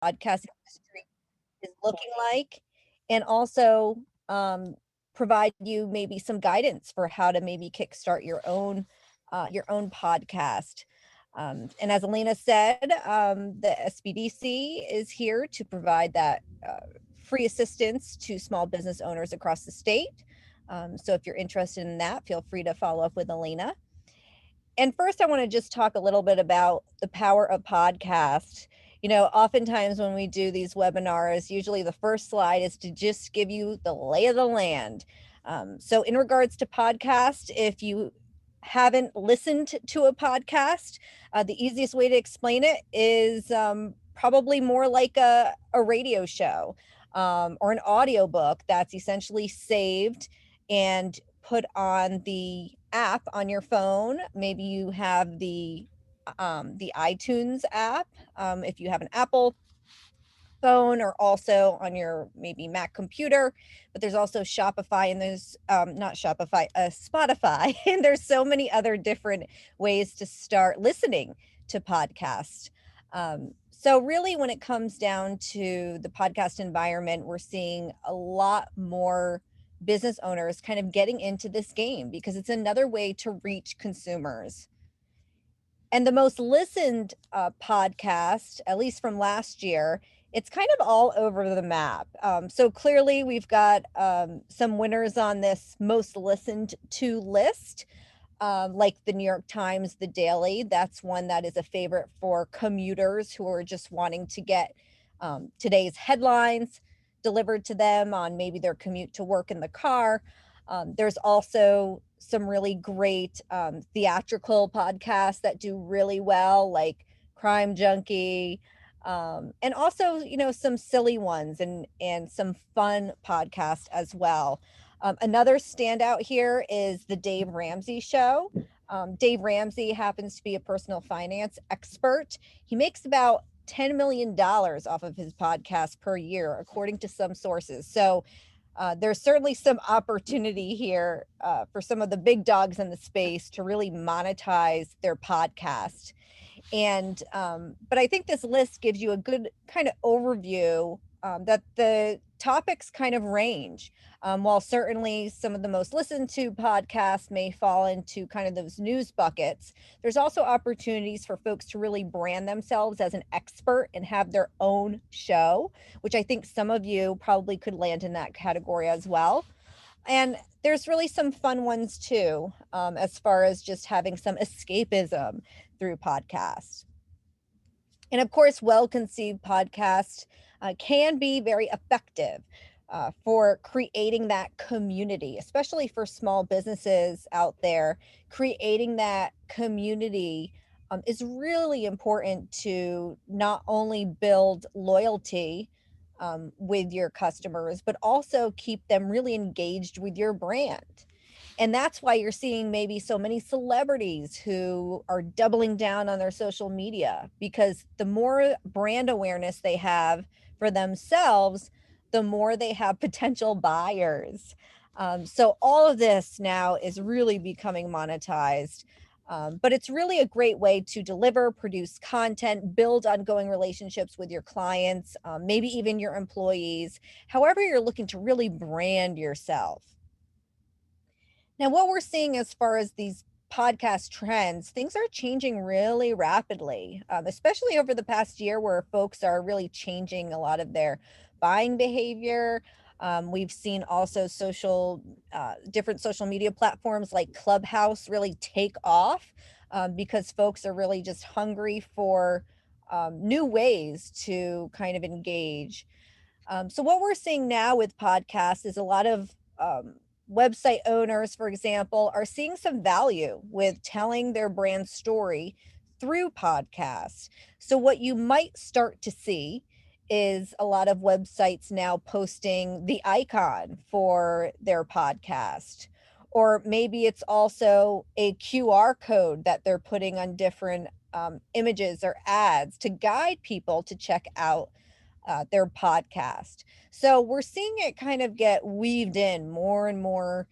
podcast industry is looking like, and also provide you maybe some guidance for how to maybe kickstart your own podcast. And as Elena said, the SBDC is here to provide that free assistance to small business owners across the state. So if you're interested in that, feel free to follow up with Elena. And first, I want to just talk a little bit about the power of podcast. You know, oftentimes when we do these webinars, usually the first slide is to just give you the lay of the land. So, in regards to podcast, if you haven't listened to a podcast, the easiest way to explain it is probably more like a radio show or an audiobook that's essentially saved and put on the app on your phone. Maybe you have the iTunes app, if you have an Apple phone, or also on your maybe Mac computer. But there's also Shopify, and there's not Shopify, Spotify, and there's so many other different ways to start listening to podcasts. So really, when it comes down to the podcast environment, we're seeing a lot more business owners kind of getting into this game because it's another way to reach consumers. And the most listened podcast, at least from last year, it's kind of all over the map. So clearly, we've got some winners on this most listened to list, like the New York Times, The Daily. That's one that is a favorite for commuters who are just wanting to get today's headlines delivered to them on maybe their commute to work in the car. There's also some really great theatrical podcasts that do really well, like Crime Junkie, and also, you know, some silly ones and some fun podcasts as well. Another standout here is the Dave Ramsey Show. Dave Ramsey happens to be a personal finance expert. He makes about $10 million off of his podcast per year, according to some sources. So there's certainly some opportunity here for some of the big dogs in the space to really monetize their podcast. And but I think this list gives you a good kind of overview that the topics kind of range. While certainly some of the most listened to podcasts may fall into kind of those news buckets, there's also opportunities for folks to really brand themselves as an expert and have their own show, which I think some of you probably could land in that category as well. And there's really some fun ones too, as far as just having some escapism through podcasts. And of course, well-conceived podcasts can be very effective for creating that community, especially for small businesses out there. Creating that community is really important to not only build loyalty with your customers, but also keep them really engaged with your brand. And that's why you're seeing maybe so many celebrities who are doubling down on their social media, because the more brand awareness they have for themselves, the more they have potential buyers. So all of this now is really becoming monetized. But it's really a great way to deliver, produce content, build ongoing relationships with your clients, maybe even your employees, however you're looking to really brand yourself. Now, what we're seeing as far as these podcast trends, things are changing really rapidly, especially over the past year where folks are really changing a lot of their buying behavior. We've seen also different social media platforms like Clubhouse really take off because folks are really just hungry for new ways to kind of engage. So what we're seeing now with podcasts is a lot of website owners, for example, are seeing some value with telling their brand story through podcasts. So what you might start to see is a lot of websites now posting the icon for their podcast. Or maybe it's also a QR code that they're putting on different images or ads to guide people to check out their podcast. So we're seeing it kind of get weaved in more and more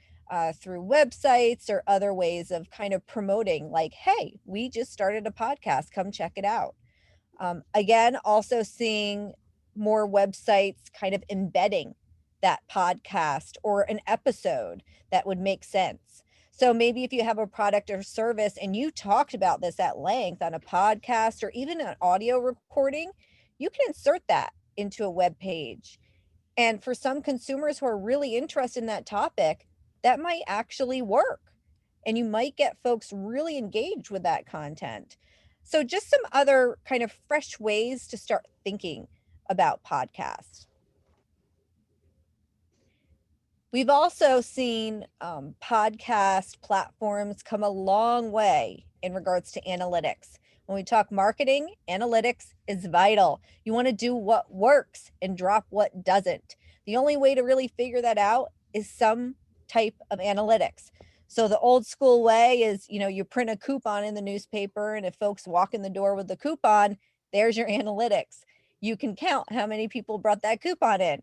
through websites or other ways of kind of promoting, like, hey, we just started a podcast, come check it out. Again, also seeing more websites kind of embedding that podcast or an episode that would make sense. So maybe if you have a product or service and you talked about this at length on a podcast or even an audio recording, you can insert that into a web page. And for some consumers who are really interested in that topic, that might actually work. And you might get folks really engaged with that content. So, just some other kind of fresh ways to start thinking about podcasts. We've also seen podcast platforms come a long way in regards to analytics. When we talk marketing, analytics is vital. You want to do what works and drop what doesn't. The only way to really figure that out is some type of analytics. So the old school way is, you print a coupon in the newspaper, and if folks walk in the door with the coupon, there's your analytics. You can count how many people brought that coupon in.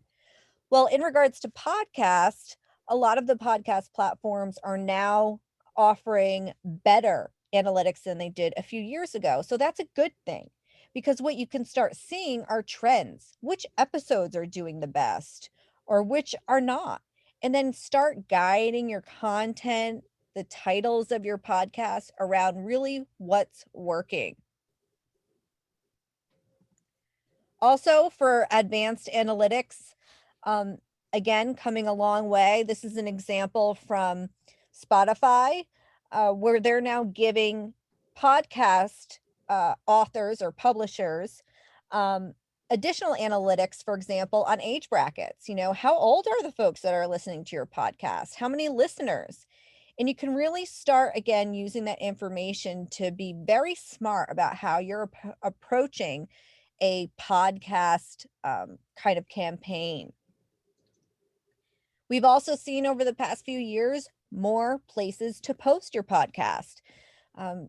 Well, in regards to podcasts, a lot of the podcast platforms are now offering better analytics than they did a few years ago. So that's a good thing, because what you can start seeing are trends, which episodes are doing the best or which are not. And then start guiding your content, the titles of your podcast around really what's working. Also, for advanced analytics, um, again, coming a long way. This is an example from Spotify, where they're now giving podcast authors or publishers um, additional analytics, for example, on age brackets. How old are the folks that are listening to your podcast? How many listeners? And you can really start again using that information to be very smart about how you're approaching a podcast kind of campaign. We've also seen over the past few years more places to post your podcast.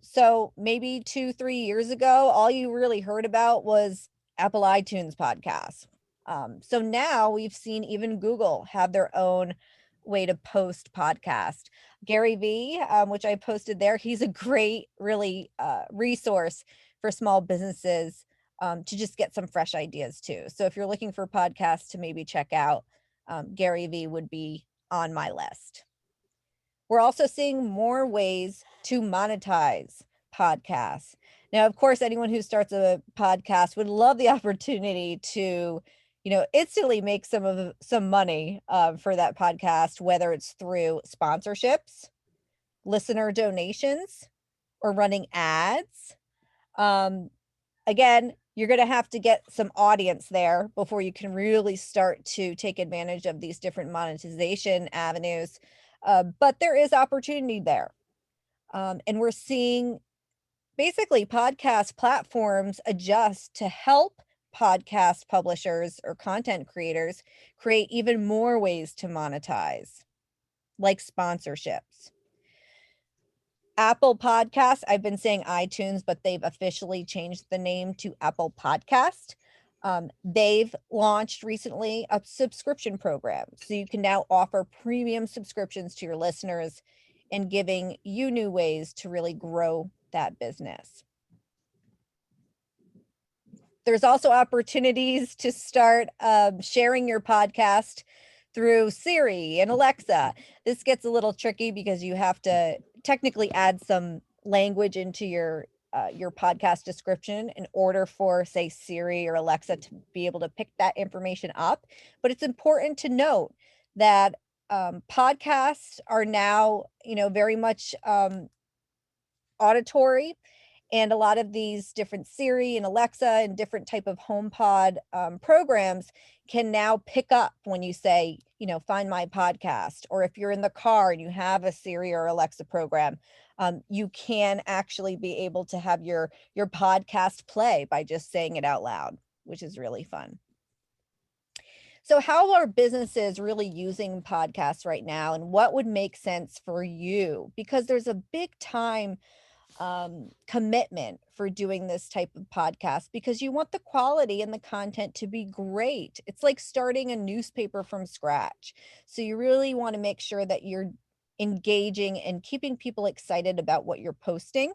So maybe 2, 3 years ago, all you really heard about was Apple iTunes podcasts. So now we've seen even Google have their own way to post podcast. Gary Vee, which I posted there, he's a great, really resource for small businesses to just get some fresh ideas too. So if you're looking for podcasts to maybe check out, Gary Vee would be on my list. We're also seeing more ways to monetize podcasts. Now, of course, anyone who starts a podcast would love the opportunity to, instantly make some money for that podcast, whether it's through sponsorships, listener donations, or running ads. Again, you're going to have to get some audience there before you can really start to take advantage of these different monetization avenues. But there is opportunity there. And we're seeing basically podcast platforms adjust to help podcast publishers or content creators create even more ways to monetize, like sponsorships. Apple Podcasts, I've been saying iTunes, but they've officially changed the name to Apple Podcast. They've launched recently a subscription program. So you can now offer premium subscriptions to your listeners and giving you new ways to really grow that business. There's also opportunities to start sharing your podcast through Siri and Alexa. This gets a little tricky because you have to technically add some language into your podcast description in order for, say, Siri or Alexa to be able to pick that information up. But it's important to note that podcasts are now, very much auditory, and a lot of these different Siri and Alexa and different type of HomePod programs can now pick up when you say, find my podcast. Or if you're in the car and you have a Siri or Alexa program, you can actually be able to have your podcast play by just saying it out loud, which is really fun. So how are businesses really using podcasts right now, and what would make sense for you? Because there's a big time commitment for doing this type of podcast, because you want the quality and the content to be great. It's like starting a newspaper from scratch. So you really want to make sure that you're engaging and keeping people excited about what you're posting.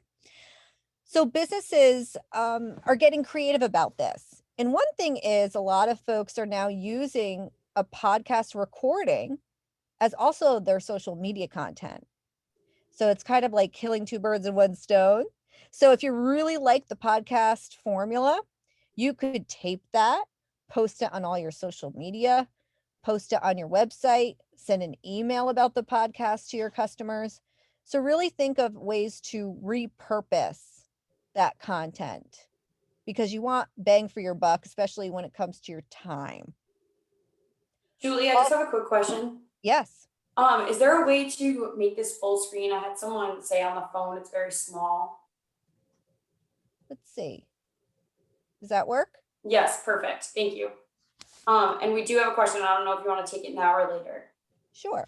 So businesses are getting creative about this. And one thing is a lot of folks are now using a podcast recording as also their social media content. So it's kind of like killing two birds in one stone. So if you really like the podcast formula, you could tape that, post it on all your social media, post it on your website, send an email about the podcast to your customers. So really think of ways to repurpose that content because you want bang for your buck, especially when it comes to your time. Julie, I just have a quick question. Yes. Is there a way to make this full screen? I had someone say on the phone it's very small. Let's see. Does that work? Yes, perfect. Thank you. And we do have a question. I don't know if you want to take it now or later. Sure.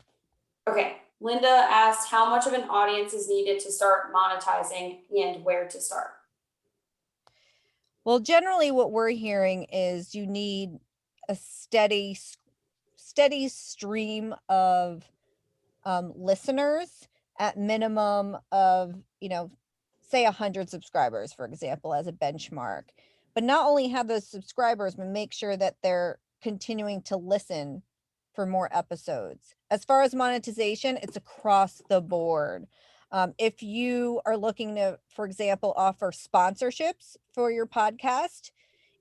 Okay. Linda asked how much of an audience is needed to start monetizing and where to start. Well, generally what we're hearing is you need a steady stream of listeners at minimum of, say 100 subscribers, for example, as a benchmark. But not only have those subscribers, but make sure that they're continuing to listen for more episodes. As far as monetization, it's across the board. If you are looking to, for example, offer sponsorships for your podcast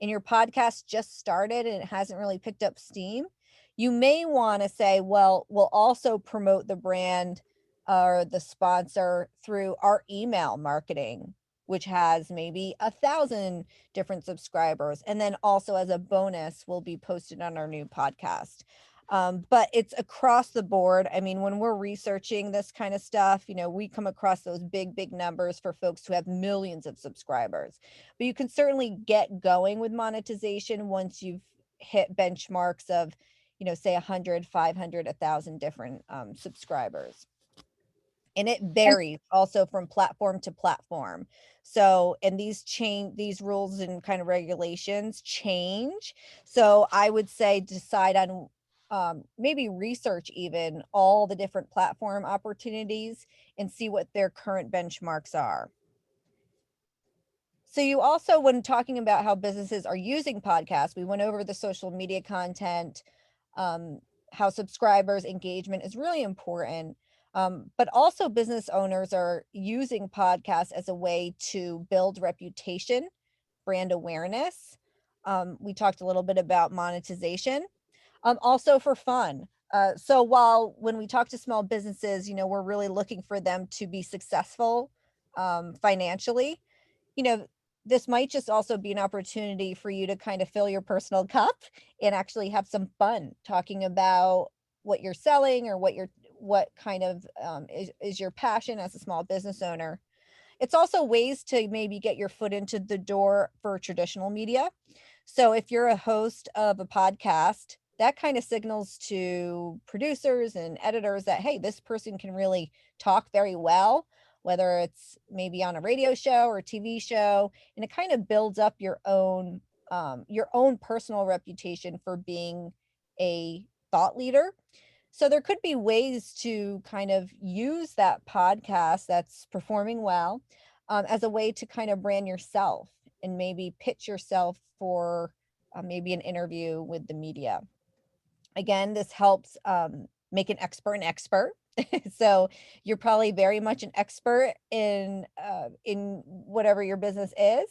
and your podcast just started and it hasn't really picked up steam, you may want to say, well, we'll also promote the brand or the sponsor through our email marketing, which has maybe 1,000 different subscribers. And then also as a bonus, will be posted on our new podcast. But it's across the board. I mean, when we're researching this kind of stuff, we come across those big numbers for folks who have millions of subscribers. But you can certainly get going with monetization once you've hit benchmarks of, say 100, 500, 1,000 different subscribers. And it varies also from platform to platform. So, and these rules and kind of regulations change. So I would say decide on maybe research even all the different platform opportunities and see what their current benchmarks are. So you also, when talking about how businesses are using podcasts, we went over the social media content, how subscribers engagement is really important. But also business owners are using podcasts as a way to build reputation, brand awareness. We talked a little bit about monetization, also for fun. So while when we talk to small businesses, we're really looking for them to be successful financially, you know, this might just also be an opportunity for you to kind of fill your personal cup and actually have some fun talking about what you're selling or what kind of is your passion as a small business owner. It's also ways to maybe get your foot into the door for traditional media. So if you're a host of a podcast, that kind of signals to producers and editors that, hey, this person can really talk very well, whether it's maybe on a radio show or a TV show, and it kind of builds up your own personal reputation for being a thought leader. So there could be ways to kind of use that podcast that's performing well as a way to kind of brand yourself and maybe pitch yourself for maybe an interview with the media. Again, this helps make an expert an expert. So you're probably very much an expert in whatever your business is.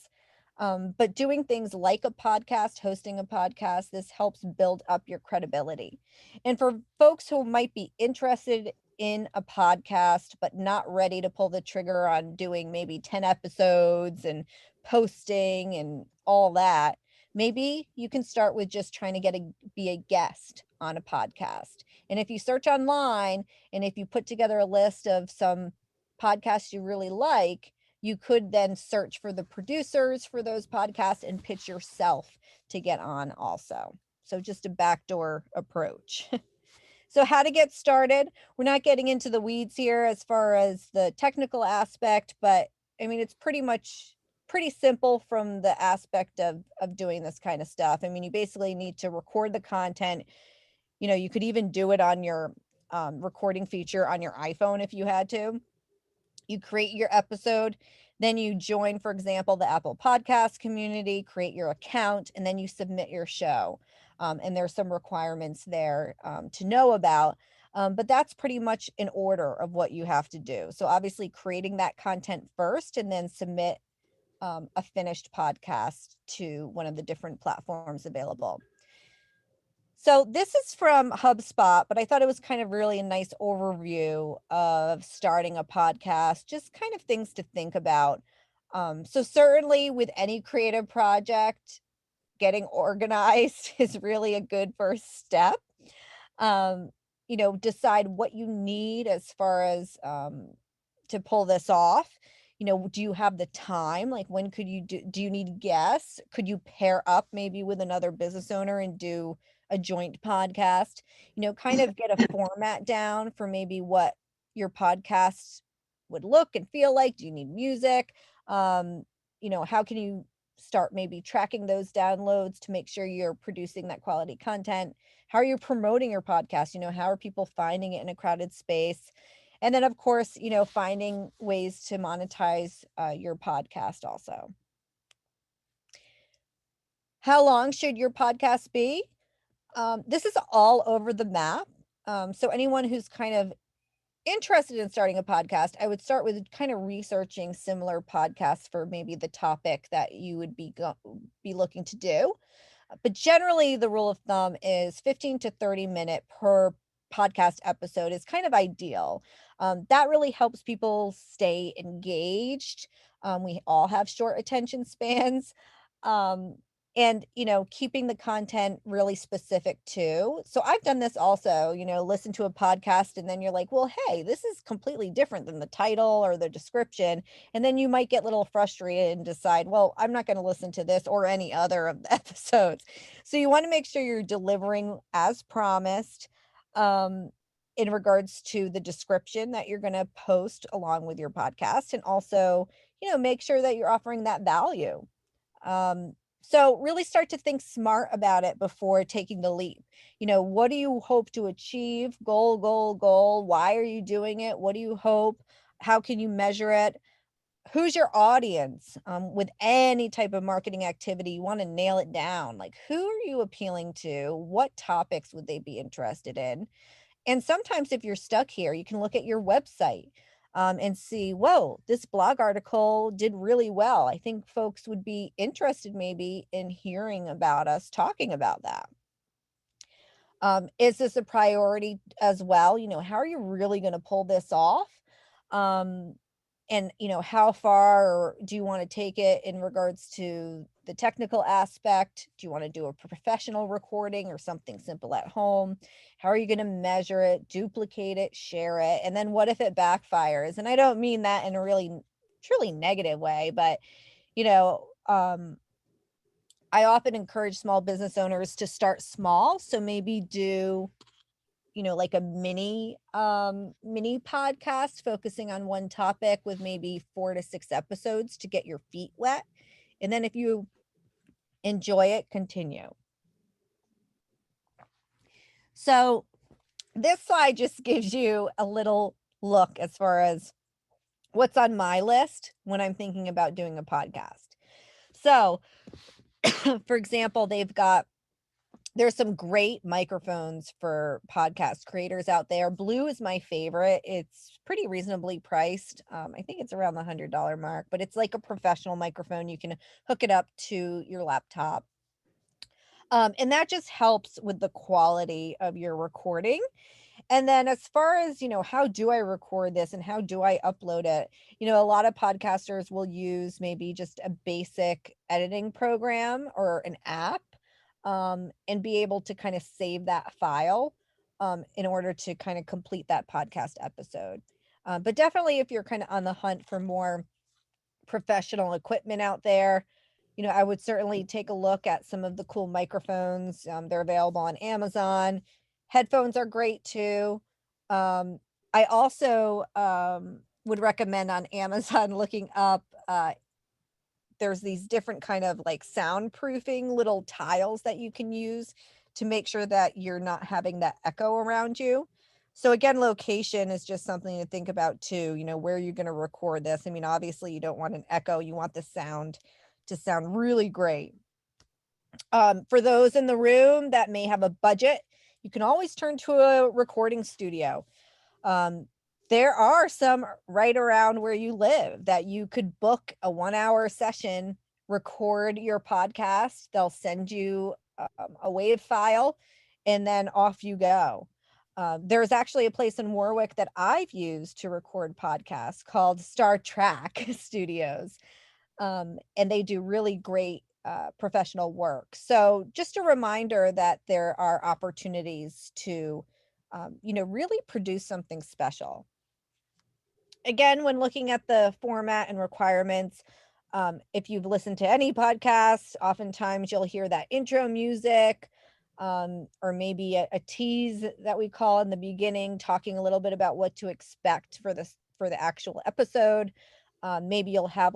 But doing things like a podcast, hosting a podcast, this helps build up your credibility. And for folks who might be interested in a podcast, but not ready to pull the trigger on doing maybe 10 episodes and posting and all that, maybe you can start with just trying to be a guest on a podcast. And if you search online and if you put together a list of some podcasts you really like, you could then search for the producers for those podcasts and pitch yourself to get on also. So just a backdoor approach. So how to get started. We're not getting into the weeds here as far as the technical aspect, but I mean, it's pretty simple from the aspect of doing this kind of stuff. I mean, you basically need to record the content. You could even do it on your recording feature on your iPhone if you had to. You create your episode, Then you join, for example, the Apple Podcast community, create your account, and then you submit your show. And there's some requirements there to know about. But that's pretty much in order of what you have to do. So obviously creating that content first and then submit a finished podcast to one of the different platforms available. So this is from HubSpot, but I thought it was kind of really a nice overview of starting a podcast, just kind of things to think about. So certainly with any creative project, getting organized is really a good first step. Um, decide what you need as far as to pull this off. Do you have the time? Like when could you do you need guests? Could you pair up maybe with another business owner and do a joint podcast? Kind of get a format down for maybe what your podcast would look and feel like. Do you need music? How can you start maybe tracking those downloads to make sure you're producing that quality content? How are you promoting your podcast? How are people finding it in a crowded space? And then, of course, finding ways to monetize your podcast also. How long should your podcast be? This is all over the map. So anyone who's kind of interested in starting a podcast, I would start with kind of researching similar podcasts for maybe the topic that you would be looking to do. But generally, the rule of thumb is 15 to 30 minute per podcast episode is kind of ideal. That really helps people stay engaged. We all have short attention spans. Um, and keeping the content really specific too. So I've done this also, listen to a podcast and then you're like, well, hey, this is completely different than the title or the description. And then you might get a little frustrated and decide, well, I'm not going to listen to this or any other of the episodes. So you want to make sure you're delivering as promised in regards to the description that you're going to post along with your podcast, and also, make sure that you're offering that value. Um, so really start to think smart about it before taking the leap. What do you hope to achieve? Goal, goal, goal. Why are you doing it? What do you hope? How can you measure it? Who's your audience? With any type of marketing activity, you want to nail it down. Like, who are you appealing to? What topics would they be interested in? And sometimes if you're stuck here, you can look at your website and see, whoa, this blog article did really well. I think folks would be interested maybe in hearing about us talking about that. Is this a priority as well? How are you really going to pull this off? Um, and how far do you want to take it in regards to the technical aspect? Do you want to do a professional recording or something simple at home? How are you going to measure it, duplicate it, share it? And then what if it backfires? And I don't mean that in a really truly negative way, but I often encourage small business owners to start small. So maybe do like a mini podcast focusing on one topic with maybe 4 to 6 episodes to get your feet wet. And then if you enjoy it, continue. So this slide just gives you a little look as far as what's on my list when I'm thinking about doing a podcast. So, for example, there's some great microphones for podcast creators out there. Blue is my favorite. It's pretty reasonably priced. I think it's around the $100 mark, but it's like a professional microphone. You can hook it up to your laptop. And that just helps with the quality of your recording. And then as far as, how do I record this and how do I upload it? A lot of podcasters will use maybe just a basic editing program or an app, and be able to kind of save that file in order to kind of complete that podcast episode. But definitely if you're kind of on the hunt for more professional equipment out there, I would certainly take a look at some of the cool microphones. They're available on Amazon. Headphones are great too. I also would recommend on Amazon looking up, there's these different kind of like soundproofing little tiles that you can use to make sure that you're not having that echo around you. So again, location is just something to think about too, where you're going to record this. I mean, obviously you don't want an echo, you want the sound to sound really great. For those in the room that may have a budget, you can always turn to a recording studio. There are some right around where you live that you could book a 1-hour session, record your podcast. They'll send you a WAV file, and then off you go. There's actually a place in Warwick that I've used to record podcasts called Star Trek Studios. And they do really great professional work. So just a reminder that there are opportunities to, really produce something special. Again, when looking at the format and requirements, if you've listened to any podcasts, oftentimes you'll hear that intro music, or maybe a tease that we call in the beginning, talking a little bit about what to expect for the actual episode. Maybe you'll have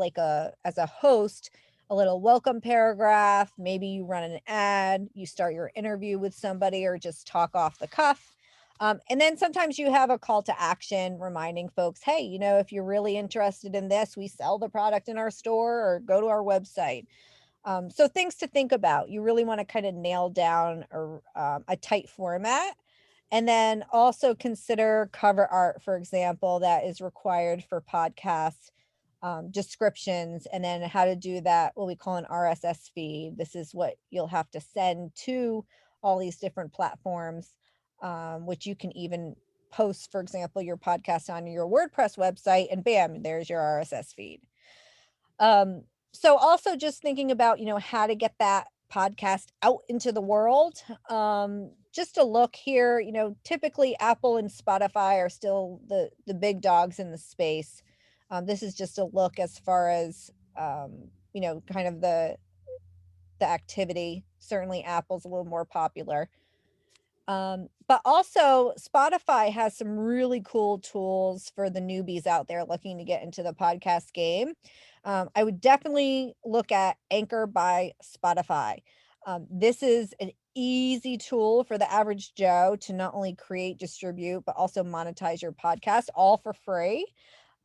as a host, a little welcome paragraph. Maybe you run an ad, you start your interview with somebody, or just talk off the cuff. And then sometimes you have a call to action reminding folks, hey, if you're really interested in this, we sell the product in our store, or go to our website. So things to think about. You really want to kind of nail down a tight format. And then also consider cover art, for example, that is required for podcasts, descriptions, and then how to do that, what we call an RSS feed. This is what you'll have to send to all these different platforms, which you can even post, for example, your podcast on your WordPress website, and bam, there's your RSS feed. So also just thinking about, how to get that podcast out into the world. Just a look here, typically Apple and Spotify are still the big dogs in the space. This is just a look as far as, kind of the activity. Certainly Apple's a little more popular. But also Spotify has some really cool tools for the newbies out there looking to get into the podcast game. I would definitely look at Anchor by Spotify. This is an easy tool for the average Joe to not only create, distribute, but also monetize your podcast, all for free.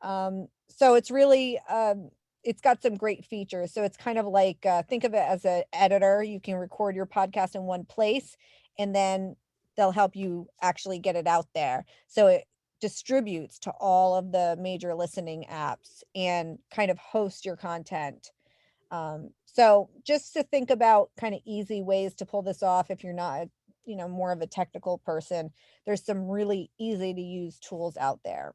So it's really, it's got some great features. So it's kind of like, think of it as an editor. You can record your podcast in one place, and then they'll help you actually get it out there. So it distributes to all of the major listening apps and kind of host your content. So just to think about kind of easy ways to pull this off if you're not, more of a technical person, there's some really easy to use tools out there.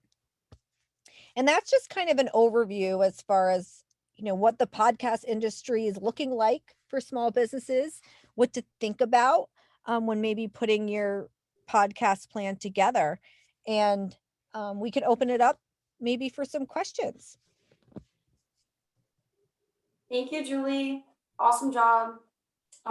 And that's just kind of an overview as far as, what the podcast industry is looking like for small businesses, what to think about when maybe putting your podcast plan together. And we could open it up maybe for some questions. Thank you, Julie. Awesome job.